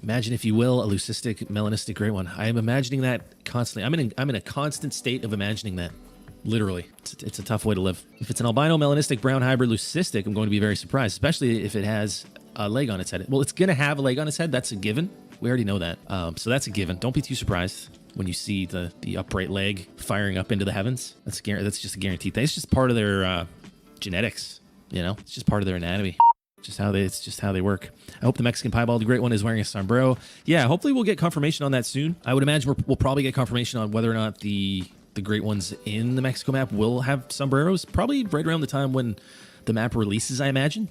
Imagine, if you will, a leucistic, melanistic great one. I am imagining that constantly. I'm in a constant state of imagining that. Literally. It's a tough way to live. If it's an albino, melanistic, brown hybrid, leucistic, I'm going to be very surprised, especially if it has a leg on its head. Well, it's going to have a leg on its head. That's a given. We already know that. So that's a given. Don't be too surprised when you see the upright leg firing up into the heavens. That's just a guaranteed thing. It's just part of their genetics, you know? It's just part of their anatomy. It's just how they work. I hope the Mexican Piebald Great One is wearing a sombrero. Yeah, hopefully we'll get confirmation on that soon. I would imagine we'll probably get confirmation on whether or not the great ones in the Mexico map will have sombreros, probably right around the time when the map releases, I imagine.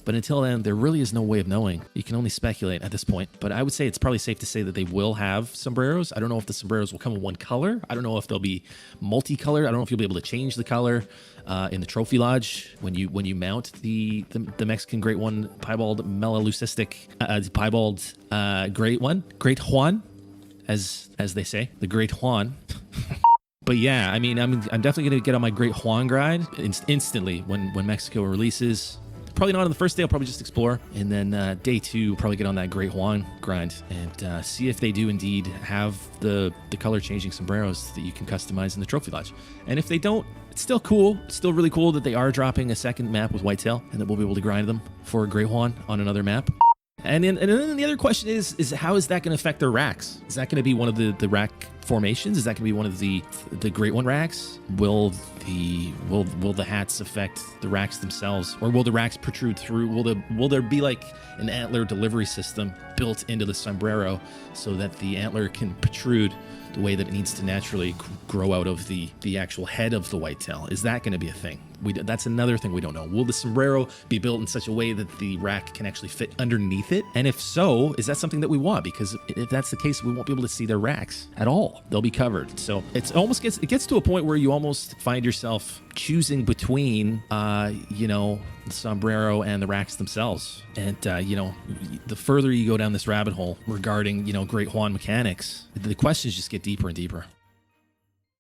But until then, there really is no way of knowing. You can only speculate at this point. But I would say it's probably safe to say that they will have sombreros. I don't know if the sombreros will come in one color. I don't know if they'll be multicolored. I don't know if you'll be able to change the color in the trophy lodge when you mount the Mexican Great One Piebald Melaleucistic Piebald Great One, Great Juan, as they say, the Great Juan. But yeah, I mean, I'm definitely gonna get on my Great Juan grind instantly when Mexico releases. Probably not on the first day. I'll probably just explore, and then day 2 probably get on that Great Juan grind and see if they do indeed have the color changing sombreros that you can customize in the trophy lodge. And if they don't, it's still cool. It's still really cool that they are dropping a second map with whitetail, and that we'll be able to grind them for a Great Juan on another map. And then the other question is how is that going to affect their racks? Is that going to be one of the rack formations? Is that going to be one of the Great One racks? Will the hats affect the racks themselves, or will the racks protrude through? Will there be like an antler delivery system built into the sombrero so that the antler can protrude the way that it needs to naturally grow out of the actual head of the whitetail? Is that going to be a thing? That's another thing we don't know. Will the sombrero be built in such a way that the rack can actually fit underneath it? And if so, is that something that we want? Because if that's the case, we won't be able to see their racks at all. They'll be covered. So it gets to a point where you almost find yourself choosing between, the sombrero and the racks themselves. And, the further you go down this rabbit hole regarding, Great Juan mechanics, the questions just get deeper and deeper.